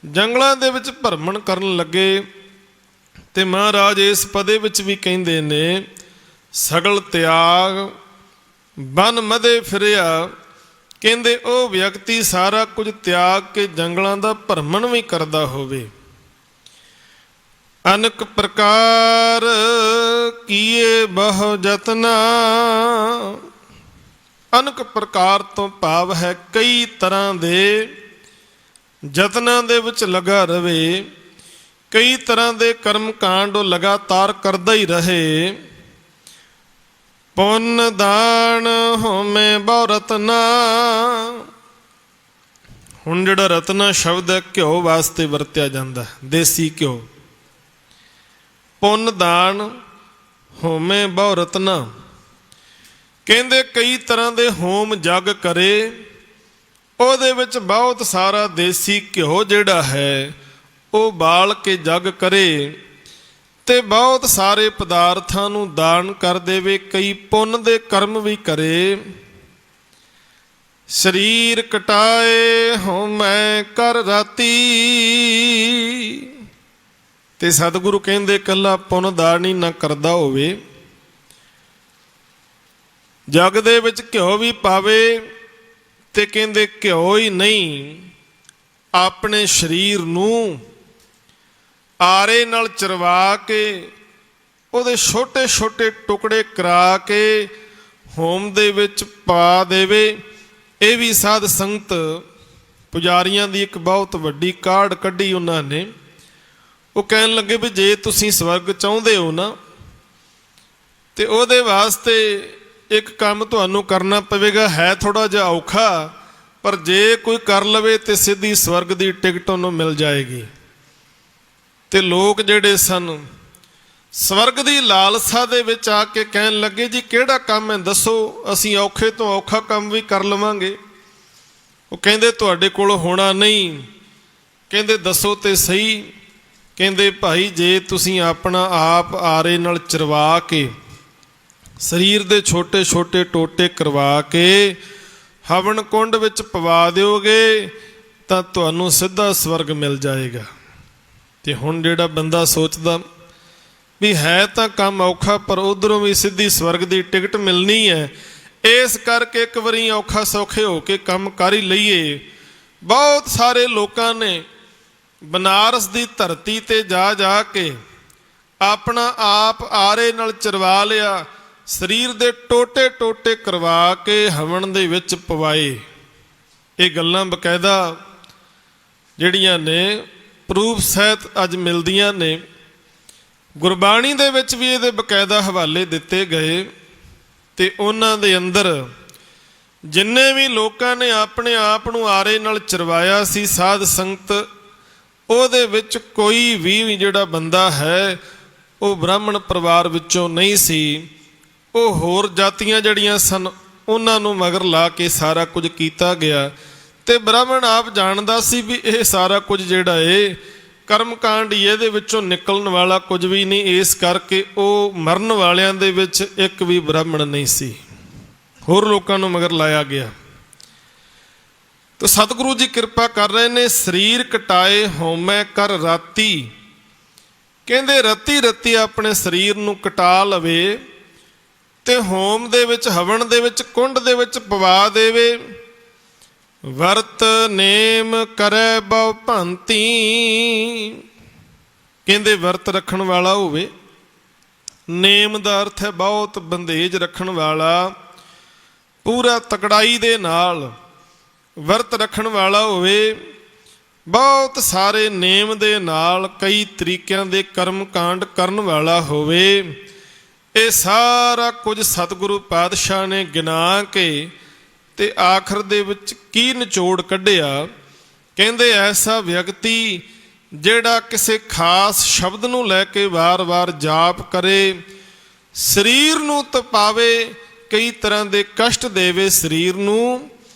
ਜੰਗਲਾਂ ਦੇ ਵਿੱਚ ਭਰਮਣ ਕਰਨ ਲੱਗੇ। ਤੇ ਮਹਾਰਾਜ ਇਸ ਪਦੇ ਵਿੱਚ ਵੀ ਕਹਿੰਦੇ ਨੇ, ਸਗਲ ਤਿਆਗ ਬਨ ਮਦੇ ਫਿਰਿਆ। ਕਹਿੰਦੇ ਉਹ ਵਿਅਕਤੀ ਸਾਰਾ ਕੁਝ ਤਿਆਗ ਕੇ ਜੰਗਲਾਂ ਦਾ ਭਰਮਣ ਵੀ ਕਰਦਾ ਹੋਵੇ। ਅਨਕ ਪ੍ਰਕਾਰ ਕੀਏ ਬਹੁ ਜਤਨਾ। ਅਨਕ ਪ੍ਰਕਾਰ ਤੋਂ ਭਾਵ ਹੈ ਕਈ ਤਰ੍ਹਾਂ ਦੇ ਯਤਨਾਂ ਦੇ ਵਿੱਚ ਲੱਗਾ ਰਵੇ, ਕਈ ਤਰ੍ਹਾਂ ਦੇ ਕਰਮ ਕਾਂਡ ਉਹ ਲਗਾਤਾਰ ਕਰਦਾ ਹੀ ਰਹੇ। ਪੁੰਨ ਦਾਨ ਹੋਮੇ ਬਹੁ ਰਤਨਾ। ਹੁਣ ਜਿਹੜਾ ਰਤਨਾ ਸ਼ਬਦ ਹੈ ਘਿਓ ਵਾਸਤੇ ਵਰਤਿਆ ਜਾਂਦਾ, ਦੇਸੀ ਘਿਓ। ਪੁੰਨ ਦਾਨ ਹੋਮੇ ਬਹੁ ਰਤਨਾ। ਕਹਿੰਦੇ ਕਈ ਤਰ੍ਹਾਂ ਦੇ ਹੋਮ ਜਗ ਕਰੇ, ਉਹਦੇ ਵਿੱਚ ਬਹੁਤ ਸਾਰਾ ਦੇਸੀ ਘਿਓ ਜਿਹੜਾ ਹੈ ਉਹ ਬਾਲ ਕੇ ਜਗ ਕਰੇ, ਤੇ ਬਹੁਤ ਸਾਰੇ ਪਦਾਰਥਾਂ ਨੂੰ ਦਾਨ ਕਰ ਦੇਵੇ, ਕਈ ਪੁੰਨ ਦੇ ਕਰਮ ਵੀ ਕਰੇ। ਸਰੀਰ ਕਟਾਏ ਹੋਮੈ ਕਰ ਰਾਤੀ। ਤੇ ਸਤਿਗੁਰੂ ਕਹਿੰਦੇ ਇਕੱਲਾ ਪੁੰਨ ਦਾਨ ਹੀ ਨਾ ਕਰਦਾ ਹੋਵੇ, ਜਗ ਦੇ ਵਿੱਚ ਘਿਓ ਵੀ ਪਾਵੇ। ਤੇ ਕਹਿੰਦੇ ਘਿਓ ਹੀ ਨਹੀਂ, ਆਪਣੇ ਸਰੀਰ ਨੂੰ ਆਰੇ ਨਾਲ ਚਰਵਾ ਕੇ ਉਹਦੇ ਛੋਟੇ ਛੋਟੇ ਟੁਕੜੇ ਕਰਾ ਕੇ ਹੋਮ ਦੇ ਵਿੱਚ ਪਾ ਦੇਵੇ। ਇਹ ਵੀ ਸਾਧ ਸੰਗਤ ਪੁਜਾਰੀਆਂ ਦੀ ਇੱਕ ਬਹੁਤ ਵੱਡੀ ਕਾਢ ਕੱਢੀ ਉਹਨਾਂ ਨੇ। ਉਹ ਕਹਿਣ ਲੱਗੇ ਵੀ ਜੇ ਤੁਸੀਂ ਸਵਰਗ ਚਾਹੁੰਦੇ ਹੋ ਨਾ, ਤੇ ਉਹਦੇ ਵਾਸਤੇ ਇੱਕ ਕੰਮ ਤੁਹਾਨੂੰ ਕਰਨਾ ਪਵੇਗਾ। ਹੈ ਥੋੜਾ ਜਿਹਾ ਔਖਾ, ਪਰ ਜੇ ਕੋਈ ਕਰ ਲਵੇ ਤੇ ਸਿੱਧੀ ਸਵਰਗ ਦੀ ਟਿਕਟ ਉਹਨੂੰ ਮਿਲ ਜਾਏਗੀ। ਤੇ ਲੋਕ ਜਿਹੜੇ ਸਨ ਸਵਰਗ ਦੀ ਲਾਲਸਾ ਦੇ ਵਿੱਚ ਆ ਕੇ ਕਹਿਣ ਲੱਗੇ, ਜੀ ਕਿਹੜਾ ਕੰਮ ਹੈ ਦੱਸੋ, ਅਸੀਂ ਔਖੇ ਤੋਂ ਔਖਾ ਕੰਮ ਵੀ ਕਰ ਲਵਾਂਗੇ। ਉਹ ਕਹਿੰਦੇ ਤੁਹਾਡੇ ਕੋਲ ਹੋਣਾ ਨਹੀਂ। ਕਹਿੰਦੇ ਦੱਸੋ ਤੇ ਸਹੀ। ਕਹਿੰਦੇ ਭਾਈ ਜੇ ਤੁਸੀਂ ਆਪਣਾ ਆਪ ਆਰੇ ਨਾਲ ਚਰਵਾ ਕੇ ਸਰੀਰ ਦੇ ਛੋਟੇ ਛੋਟੇ ਟੋਟੇ ਕਰਵਾ ਕੇ ਹਵਨ ਕੁੰਡ ਵਿੱਚ ਪਵਾ ਦਿਓਗੇ ਤਾਂ ਤੁਹਾਨੂੰ ਸਿੱਧਾ ਸਵਰਗ ਮਿਲ ਜਾਏਗਾ। ਤੇ ਹੁਣ ਜਿਹੜਾ ਬੰਦਾ ਸੋਚਦਾ ਵੀ ਹੈ ਤਾਂ ਕੰਮ ਔਖਾ, ਪਰ ਉਧਰੋਂ ਵੀ ਸਿੱਧੀ ਸਵਰਗ ਦੀ ਟਿਕਟ ਮਿਲਣੀ ਹੈ, ਇਸ ਕਰਕੇ ਇੱਕ ਵਾਰੀ ਔਖਾ ਸੌਖੇ ਹੋ ਕੇ ਕੰਮ ਕਰ ਹੀ ਲਈਏ। ਬਹੁਤ ਸਾਰੇ ਲੋਕਾਂ ਨੇ ਬਨਾਰਸ ਦੀ ਧਰਤੀ ਤੇ ਜਾ ਜਾ ਕੇ ਆਪਣਾ ਆਪ ਆਰੇ ਨਾਲ ਚਰਵਾ ਲਿਆ, ਸਰੀਰ ਦੇ ਟੋਟੇ ਟੋਟੇ ਕਰਵਾ ਕੇ ਹਵਨ ਦੇ ਵਿੱਚ ਪਵਾਏ। ਇਹ ਗੱਲਾਂ ਬਕਾਇਦਾ ਜਿਹੜੀਆਂ ਨੇ ਪ੍ਰੂਫ ਸਹਿਤ ਅੱਜ ਮਿਲਦੀਆਂ ਨੇ। ਗੁਰਬਾਣੀ ਦੇ ਵਿੱਚ ਵੀ ਇਹਦੇ ਬਕਾਇਦਾ ਹਵਾਲੇ ਦਿੱਤੇ ਗਏ ਤੇ ਉਹਨਾਂ ਦੇ ਅੰਦਰ ਜਿੰਨੇ ਵੀ ਲੋਕਾਂ ਨੇ ਆਪਣੇ ਆਪ ਨੂੰ ਆਰੇ ਨਾਲ ਚਰਵਾਇਆ ਸੀ ਸਾਧ ਸੰਗਤ, ਉਹਦੇ ਵਿੱਚ ਕੋਈ ਵੀ ਜਿਹੜਾ ਬੰਦਾ ਹੈ ਉਹ ਬ੍ਰਾਹਮਣ ਪਰਿਵਾਰ ਵਿੱਚੋਂ ਨਹੀਂ ਸੀ। ਉਹ ਹੋਰ ਜਾਤੀਆਂ ਜਿਹੜੀਆਂ ਸਨ ਉਹਨਾਂ ਨੂੰ ਮਗਰ ਲਾ ਕੇ ਸਾਰਾ ਕੁਝ ਕੀਤਾ ਗਿਆ ਤੇ ਬ੍ਰਾਹਮਣ ਆਪ ਜਾਣਦਾ ਸੀ ਵੀ ਇਹ ਸਾਰਾ ਕੁਝ ਜਿਹੜਾ ਏ ਕਰਮ ਕਾਂਡ ਹੀ, ਇਹਦੇ ਵਿੱਚੋਂ ਨਿਕਲਣ ਵਾਲਾ ਕੁਝ ਵੀ ਨਹੀਂ। ਇਸ ਕਰਕੇ ਉਹ ਮਰਨ ਵਾਲਿਆਂ ਦੇ ਵਿੱਚ ਇੱਕ ਵੀ ਬ੍ਰਾਹਮਣ ਨਹੀਂ ਸੀ, ਹੋਰ ਲੋਕਾਂ ਨੂੰ ਮਗਰ ਲਾਇਆ ਗਿਆ। ਤਾਂ ਸਤਿਗੁਰੂ ਜੀ ਕਿਰਪਾ ਕਰ ਰਹੇ ਨੇ। ਸਰੀਰ ਕਟਾਏ ਹਉਮੈ ਕਰ ਰਾਤੀ, ਕਹਿੰਦੇ ਰਤੀ ਰਤੀ ਆਪਣੇ ਸਰੀਰ ਨੂੰ ਕਟਾ ਲਵੇ ਤੇ ਹੋਮ ਦੇ ਵਿੱਚ, ਹਵਨ ਦੇ ਵਿੱਚ, ਕੁੰਡ ਦੇ ਵਿੱਚ ਪਵਾ ਦੇਵੇ। ਵਰਤ ਨੇਮ ਕਰੈ ਬਹੁ ਭਾਂਤੀ, ਕਹਿੰਦੇ ਵਰਤ ਰੱਖਣ ਵਾਲਾ ਹੋਵੇ। ਨੇਮ ਦਾ ਅਰਥ ਹੈ ਬਹੁਤ ਬੰਦੇਜ ਰੱਖਣ ਵਾਲਾ, ਪੂਰਾ ਤਕੜਾਈ ਦੇ ਨਾਲ ਵਰਤ ਰੱਖਣ ਵਾਲਾ ਹੋਵੇ। ਬਹੁਤ ਸਾਰੇ ਨੇਮ ਦੇ ਨਾਲ ਕਈ ਤਰੀਕਿਆਂ ਦੇ ਕਰਮ ਕਾਂਡ ਕਰਨ ਵਾਲਾ ਹੋਵੇ। ਇਹ ਸਾਰਾ ਕੁਝ ਸਤਿਗੁਰੂ ਪਾਤਸ਼ਾਹ ਨੇ ਗਿਣਾ ਕੇ ਤੇ ਆਖਰ ਦੇ ਵਿੱਚ ਕੀ ਨਿਚੋੜ ਕੱਢਿਆ। ਕਹਿੰਦੇ ਐਸਾ ਵਿਅਕਤੀ ਜਿਹੜਾ ਕਿਸੇ ਖਾਸ ਸ਼ਬਦ ਨੂੰ ਲੈ ਕੇ ਵਾਰ-ਵਾਰ ਜਾਪ ਕਰੇ, ਸਰੀਰ ਨੂੰ ਤਪਾਵੇ, ਕਈ ਤਰ੍ਹਾਂ ਦੇ ਕਸ਼ਟ ਦੇਵੇ ਸਰੀਰ ਨੂੰ,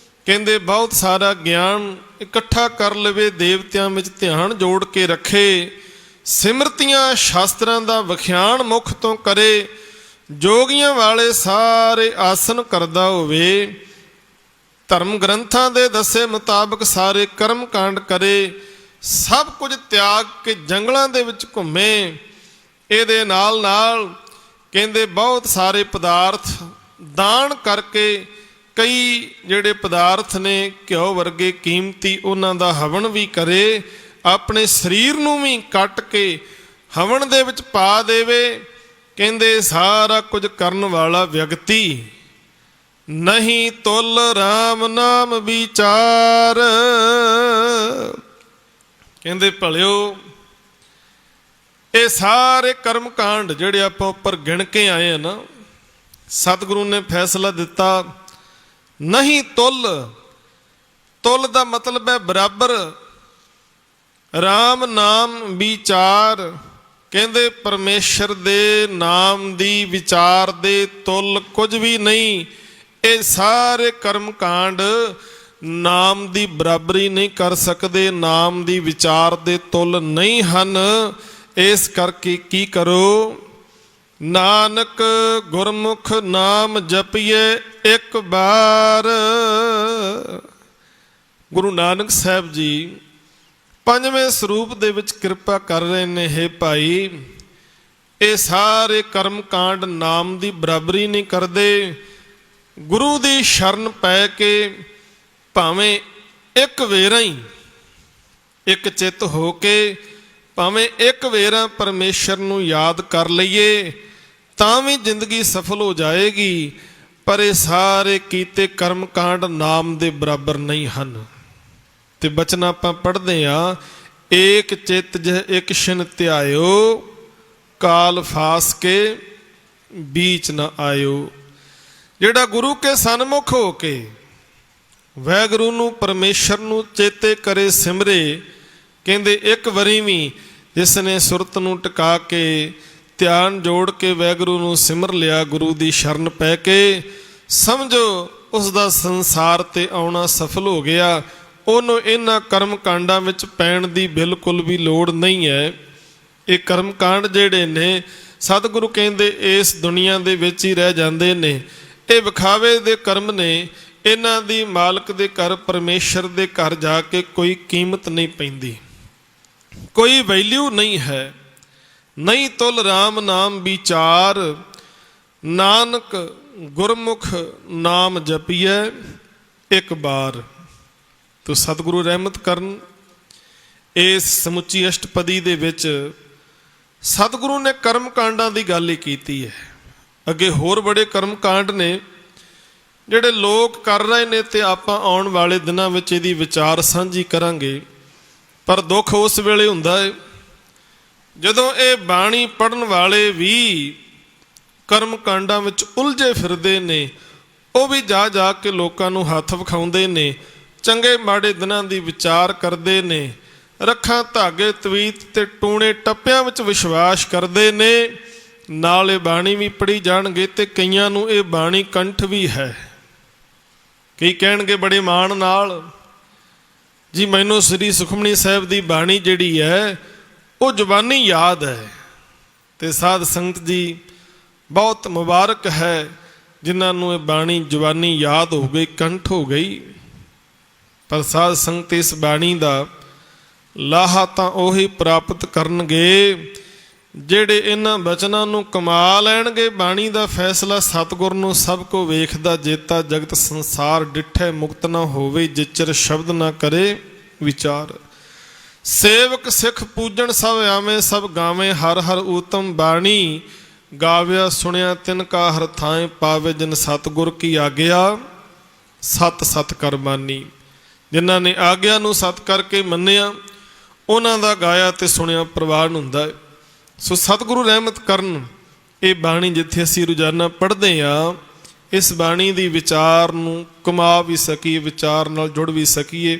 ਕਹਿੰਦੇ ਬਹੁਤ ਸਾਰਾ ਗਿਆਨ ਇਕੱਠਾ ਕਰ ਲਵੇ, ਦੇਵਤਿਆਂ ਵਿੱਚ ਧਿਆਨ ਜੋੜ ਕੇ ਰੱਖੇ, ਸਿਮਰਤੀਆਂ ਸ਼ਾਸਤਰਾਂ ਦਾ ਵਿਖਿਆਨ ਮੁਖ ਤੋਂ ਕਰੇ, ਜੋਗੀਆਂ ਵਾਲੇ ਸਾਰੇ ਆਸਨ ਕਰਦਾ ਹੋਵੇ, ਧਰਮ ਗ੍ਰੰਥਾਂ ਦੇ ਦੱਸੇ ਮੁਤਾਬਕ ਸਾਰੇ ਕਰਮ ਕਾਂਡ ਕਰੇ, ਸਭ ਕੁਝ ਤਿਆਗ ਕੇ ਜੰਗਲਾਂ ਦੇ ਵਿੱਚ ਘੁੰਮੇ। ਇਹਦੇ ਨਾਲ ਨਾਲ ਕਹਿੰਦੇ ਬਹੁਤ ਸਾਰੇ ਪਦਾਰਥ ਦਾਨ ਕਰਕੇ, ਕਈ ਜਿਹੜੇ ਪਦਾਰਥ ਨੇ ਘਿਓ ਵਰਗੇ ਕੀਮਤੀ, ਉਹਨਾਂ ਦਾ ਹਵਨ ਵੀ ਕਰੇ, ਆਪਣੇ ਸਰੀਰ ਨੂੰ ਵੀ ਕੱਟ ਕੇ ਹਵਨ ਦੇ ਵਿੱਚ ਪਾ ਦੇਵੇ। ਕਹਿੰਦੇ ਸਾਰਾ ਕੁਝ ਕਰਨ ਵਾਲਾ ਵਿਅਕਤੀ ਨਹੀਂ ਤੁਲ ਰਾਮ ਨਾਮ ਵਿਚਾਰ। ਕਹਿੰਦੇ ਭਲਿਓ ਇਹ ਸਾਰੇ ਕਰਮ ਕਾਂਡ ਜਿਹੜੇ ਆਪਾਂ ਉੱਪਰ ਗਿਣ ਕੇ ਆਏ ਆ ਨਾ, ਸਤਿਗੁਰੂ ਨੇ ਫੈਸਲਾ ਦਿੱਤਾ ਨਹੀਂ ਤੁਲ। ਤੁਲ ਦਾ ਮਤਲਬ ਹੈ ਬਰਾਬਰ। ਰਾਮ ਨਾਮ ਵਿਚਾਰ, ਕਹਿੰਦੇ ਪਰਮੇਸ਼ਰ ਦੇ ਨਾਮ ਦੀ ਵਿਚਾਰ ਦੇ ਤੁਲ ਕੁਝ ਵੀ ਨਹੀਂ। ਇਹ ਸਾਰੇ ਕਰਮ ਕਾਂਡ ਨਾਮ ਦੀ ਬਰਾਬਰੀ ਨਹੀਂ ਕਰ ਸਕਦੇ, ਨਾਮ ਦੀ ਵਿਚਾਰ ਦੇ ਤੁਲ ਨਹੀਂ ਹਨ। ਇਸ ਕਰਕੇ ਕੀ ਕਰੋ, ਨਾਨਕ ਗੁਰਮੁਖ ਨਾਮ ਜਪੀਏ ਇੱਕ ਬਾਰ। ਗੁਰੂ ਨਾਨਕ ਸਾਹਿਬ ਜੀ ਪੰਜਵੇਂ ਸਰੂਪ ਦੇ ਵਿੱਚ ਕਿਰਪਾ ਕਰ ਰਹੇ ਨੇ। ਹੈ ਭਾਈ, ਇਹ ਸਾਰੇ ਕਰਮ ਕਾਂਡ ਨਾਮ ਦੀ ਬਰਾਬਰੀ ਨਹੀਂ ਕਰਦੇ। ਗੁਰੂ ਦੀ ਸ਼ਰਨ ਪੈ ਕੇ ਭਾਵੇਂ ਇੱਕ ਵੇਰਾ ਹੀ, ਇੱਕ ਚਿੱਤ ਹੋ ਕੇ ਭਾਵੇਂ ਇੱਕ ਵੇਰਾ ਪਰਮੇਸ਼ਰ ਨੂੰ ਯਾਦ ਕਰ ਲਈਏ ਤਾਂ ਵੀ ਜ਼ਿੰਦਗੀ ਸਫਲ ਹੋ ਜਾਏਗੀ। ਪਰ ਇਹ ਸਾਰੇ ਕੀਤੇ ਕਰਮ ਕਾਂਡ ਨਾਮ ਦੇ ਬਰਾਬਰ ਨਹੀਂ ਹਨ। ਤੇ ਬਚਨ ਆਪਾਂ ਪੜ੍ਹਦੇ ਹਾਂ, ਏਕ ਚਿੱਤ ਜਹ ਇੱਕ ਛਿਨ ਧਿਆਇਓ, ਕਾਲ ਫਾਸ ਕੇ ਬੀਚ ਨਾ ਆਇਓ। ਜਿਹੜਾ ਗੁਰੂ ਕੇ ਸਨਮੁਖ ਹੋ ਕੇ ਵਾਹਿਗੁਰੂ ਨੂੰ, ਪਰਮੇਸ਼ਰ ਨੂੰ ਚੇਤੇ ਕਰੇ, ਸਿਮਰੇ, ਕਹਿੰਦੇ ਇੱਕ ਵਾਰੀ ਵੀ ਜਿਸ ਨੇ ਸੁਰਤ ਨੂੰ ਟਿਕਾ ਕੇ ਧਿਆਨ ਜੋੜ ਕੇ ਵਾਹਿਗੁਰੂ ਨੂੰ ਸਿਮਰ ਲਿਆ, ਗੁਰੂ ਦੀ ਸ਼ਰਨ ਪੈ ਕੇ, ਸਮਝੋ ਉਸ ਦਾ ਸੰਸਾਰ ਤੇ ਆਉਣਾ ਸਫਲ ਹੋ ਗਿਆ। ਉਹਨੂੰ ਇਹਨਾਂ ਕਰਮ ਕਾਂਡਾਂ ਵਿੱਚ ਪੈਣ ਦੀ ਬਿਲਕੁਲ ਵੀ ਲੋੜ ਨਹੀਂ ਹੈ। ਇਹ ਕਰਮ ਕਾਂਡ ਜਿਹੜੇ ਨੇ ਸਤਿਗੁਰੂ ਕਹਿੰਦੇ ਇਸ ਦੁਨੀਆ ਦੇ ਵਿੱਚ ਹੀ ਰਹਿ ਜਾਂਦੇ ਨੇ। ਇਹ ਵਿਖਾਵੇ ਦੇ ਕਰਮ ਨੇ। ਇਹਨਾਂ ਦੀ ਮਾਲਕ ਦੇ ਘਰ, ਪਰਮੇਸ਼ਰ ਦੇ ਘਰ ਜਾ ਕੇ ਕੋਈ ਕੀਮਤ ਨਹੀਂ ਪੈਂਦੀ, ਕੋਈ ਵੈਲਿਊ ਨਹੀਂ ਹੈ। ਨਹੀਂ ਤੁਲ ਰਾਮ ਨਾਮ ਵਿਚਾਰ, ਨਾਨਕ ਗੁਰਮੁਖ ਨਾਮ ਜਪੀਐ ਇੱਕ ਬਾਰ। ਤੋ ਸਤਿਗੁਰੂ ਰਹਿਮਤ ਕਰਨ। ਇਸ ਸਮੁੱਚੀ ਅਸ਼ਟਪਦੀ ਦੇ ਵਿੱਚ ਸਤਿਗੁਰੂ ਨੇ ਕਰਮ ਕਾਂਡਾਂ ਦੀ ਗੱਲ ਹੀ ਕੀਤੀ ਹੈ। ਅੱਗੇ ਹੋਰ ਬੜੇ ਕਰਮ ਕਾਂਡ ਨੇ ਜਿਹੜੇ ਲੋਕ ਕਰ ਰਹੇ ਨੇ ਤੇ ਆਪਾਂ ਆਉਣ ਵਾਲੇ ਦਿਨਾਂ ਵਿੱਚ ਇਹਦੀ ਵਿਚਾਰ ਸਾਂਝੀ ਕਰਾਂਗੇ। ਪਰ ਦੁੱਖ ਉਸ ਵੇਲੇ ਹੁੰਦਾ ਹੈ ਜਦੋਂ ਇਹ ਬਾਣੀ ਪੜ੍ਹਨ ਵਾਲੇ ਵੀ ਕਰਮ ਕਾਂਡਾਂ ਵਿੱਚ ਉਲਝੇ ਫਿਰਦੇ ਨੇ। ਉਹ ਵੀ ਜਾ ਜਾ ਕੇ ਲੋਕਾਂ ਨੂੰ ਹੱਥ ਵਿਖਾਉਂਦੇ ਨੇ, ਚੰਗੇ ਮਾੜੇ ਦਿਨਾਂ ਦੀ ਵਿਚਾਰ ਕਰਦੇ ਨੇ, ਰੱਖਾਂ ਧਾਗੇ ਤਵੀਤ ਤੇ ਟੂਣੇ ਟੱਪਿਆਂ ਵਿੱਚ ਵਿਸ਼ਵਾਸ ਕਰਦੇ ਨੇ। ਨਾਲ ਇਹ ਬਾਣੀ ਵੀ ਪੜ੍ਹੀ ਜਾਣਗੇ ਤੇ ਕਈਆਂ ਨੂੰ ਇਹ ਬਾਣੀ ਕੰਠ ਵੀ ਹੈ। ਕਈ ਕਹਿਣਗੇ ਬੜੇ ਮਾਣ ਨਾਲ, ਜੀ ਮੈਨੂੰ ਸ੍ਰੀ ਸੁਖਮਨੀ ਸਾਹਿਬ ਦੀ ਬਾਣੀ ਜਿਹੜੀ ਹੈ ਉਹ ਜ਼ੁਬਾਨੀ ਯਾਦ ਹੈ। ਤੇ ਸਾਧ ਸੰਗਤ ਜੀ ਬਹੁਤ ਮੁਬਾਰਕ ਹੈ ਜਿਨ੍ਹਾਂ ਨੂੰ ਇਹ ਬਾਣੀ ਜ਼ੁਬਾਨੀ ਯਾਦ ਹੋ ਗਈ, ਕੰਠ ਹੋ ਗਈ। ਪਰ ਸਾਧ ਸੰਗਤ ਇਸ ਬਾਣੀ ਦਾ ਲਾਹਾ ਤਾਂ ਉਹੀ ਪ੍ਰਾਪਤ ਕਰਨਗੇ ਜਿਹੜੇ ਇਹਨਾਂ ਬਚਨਾਂ ਨੂੰ ਕਮਾ ਲੈਣਗੇ। ਬਾਣੀ ਦਾ ਫੈਸਲਾ ਸਤਿਗੁਰ ਨੂੰ ਸਭ ਕੋ ਵੇਖਦਾ ਜੇਤਾ ਜਗਤ ਸੰਸਾਰ ਡਿਠੈ ਮੁਕਤ ਨਾ ਹੋਵੇ ਜਿਚਰ ਸ਼ਬਦ ਨਾ ਕਰੇ ਵਿਚਾਰ। ਸੇਵਕ ਸਿੱਖ ਪੂਜਣ ਸਭ ਆਵੇਂ ਸਭ ਗਾਵੇਂ ਹਰ ਹਰ ਊਤਮ ਬਾਣੀ ਗਾਵਿਆ ਸੁਣਿਆ ਤਿਨ ਕਾ ਹਰ ਥਾਂ ਪਾਵੇ ਜਿਨ ਸਤਿਗੁਰ ਕੀ ਆਗਿਆ ਸਤ ਸਤ ਕਰ ਬਾਨੀ। ਜਿਨ੍ਹਾਂ ਨੇ ਆਗਿਆ ਨੂੰ ਸਤ ਕਰਕੇ ਮੰਨਿਆ ਉਹਨਾਂ ਦਾ ਗਾਇਆ ਤੇ ਸੁਣਿਆ ਪ੍ਰਵਾਨ ਹੁੰਦਾ ਹੈ। ਸੋ ਸਤਿਗੁਰੂ ਰਹਿਮਤ ਕਰਨ ਇਹ ਬਾਣੀ ਜਿੱਥੇ ਅਸੀਂ ਰੋਜ਼ਾਨਾ ਪੜ੍ਹਦੇ ਹਾਂ, ਇਸ ਬਾਣੀ ਦੀ ਵਿਚਾਰ ਨੂੰ ਕਮਾ ਵੀ ਸਕੀਏ, ਵਿਚਾਰ ਨਾਲ ਜੁੜ ਵੀ ਸਕੀਏ।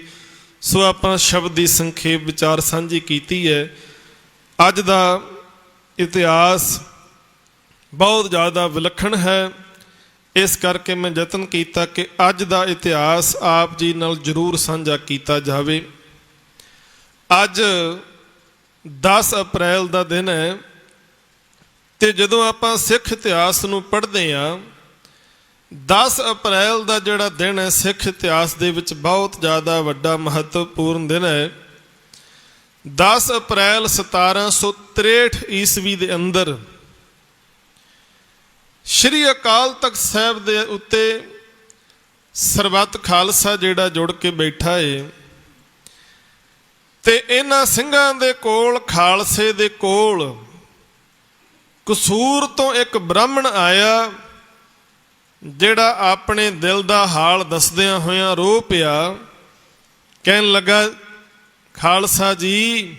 ਸੋ ਆਪਾਂ ਸ਼ਬਦ ਦੀ ਸੰਖੇਪ ਵਿਚਾਰ ਸਾਂਝੀ ਕੀਤੀ ਹੈ। ਅੱਜ ਦਾ ਇਤਿਹਾਸ ਬਹੁਤ ਜ਼ਿਆਦਾ ਵਿਲੱਖਣ ਹੈ, ਇਸ ਕਰਕੇ ਮੈਂ ਯਤਨ ਕੀਤਾ ਕਿ ਅੱਜ ਦਾ ਇਤਿਹਾਸ ਆਪ ਜੀ ਨਾਲ ਜ਼ਰੂਰ ਸਾਂਝਾ ਕੀਤਾ ਜਾਵੇ। ਅੱਜ 10 ਅਪ੍ਰੈਲ ਦਾ ਦਿਨ ਹੈ ਤੇ ਜਦੋਂ ਆਪਾਂ ਸਿੱਖ ਇਤਿਹਾਸ ਨੂੰ ਪੜ੍ਹਦੇ ਹਾਂ, 10 ਅਪ੍ਰੈਲ ਦਾ ਜਿਹੜਾ ਦਿਨ ਹੈ ਸਿੱਖ ਇਤਿਹਾਸ ਦੇ ਵਿੱਚ ਬਹੁਤ ਜ਼ਿਆਦਾ ਵੱਡਾ ਮਹੱਤਵਪੂਰਨ ਦਿਨ ਹੈ। 10 ਅਪ੍ਰੈਲ 1763 ਈਸਵੀ ਦੇ ਅੰਦਰ ਸ਼੍ਰੀ ਅਕਾਲ ਤਖਤ ਸਾਹਿਬ ਦੇ ਉੱਤੇ ਸਰਬੱਤ ਖਾਲਸਾ ਜਿਹੜਾ ਜੁੜ ਕੇ ਬੈਠਾ ਏ ਤੇ ਇਹਨਾਂ ਸਿੰਘਾਂ ਦੇ ਕੋਲ, ਖਾਲਸੇ ਦੇ ਕੋਲ ਕਸੂਰ ਤੋਂ ਇੱਕ ਬ੍ਰਾਹਮਣ ਆਇਆ ਜਿਹੜਾ ਆਪਣੇ ਦਿਲ ਦਾ ਹਾਲ ਦੱਸਦਿਆਂ ਹੋਇਆਂ ਰੋ ਪਿਆ। ਕਹਿਣ ਲੱਗਾ, ਖਾਲਸਾ ਜੀ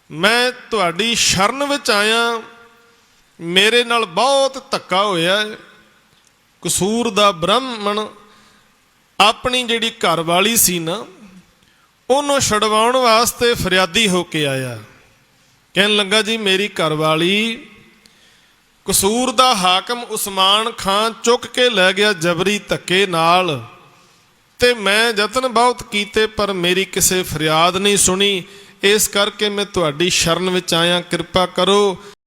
ਮੈਂ ਤੁਹਾਡੀ ਸ਼ਰਨ ਵਿੱਚ ਆਇਆ, ਮੇਰੇ ਨਾਲ ਬਹੁਤ ਧੱਕਾ ਹੋਇਆ। ਕਸੂਰ ਦਾ ਬ੍ਰਾਹਮਣ ਆਪਣੀ ਜਿਹੜੀ ਘਰਵਾਲੀ ਸੀ ਨਾ ਉਹਨੂੰ ਛਡਵਾਉਣ ਵਾਸਤੇ ਫਰਿਆਦੀ ਹੋ ਕੇ ਆਇਆ। ਕਹਿਣ ਲੱਗਾ, ਜੀ ਮੇਰੀ ਘਰਵਾਲੀ ਕਸੂਰ ਦਾ ਹਾਕਮ ਉਸਮਾਨ ਖਾਨ ਚੁੱਕ ਕੇ ਲੈ ਗਿਆ ਜਬਰੀ ਧੱਕੇ ਨਾਲ, ਤੇ ਮੈਂ ਯਤਨ ਬਹੁਤ ਕੀਤੇ ਪਰ ਮੇਰੀ ਕਿਸੇ ਫਰਿਆਦ ਨਹੀਂ ਸੁਣੀ। ਇਸ ਕਰਕੇ ਮੈਂ ਤੁਹਾਡੀ ਸ਼ਰਨ ਵਿੱਚ ਆਇਆ, ਕਿਰਪਾ ਕਰੋ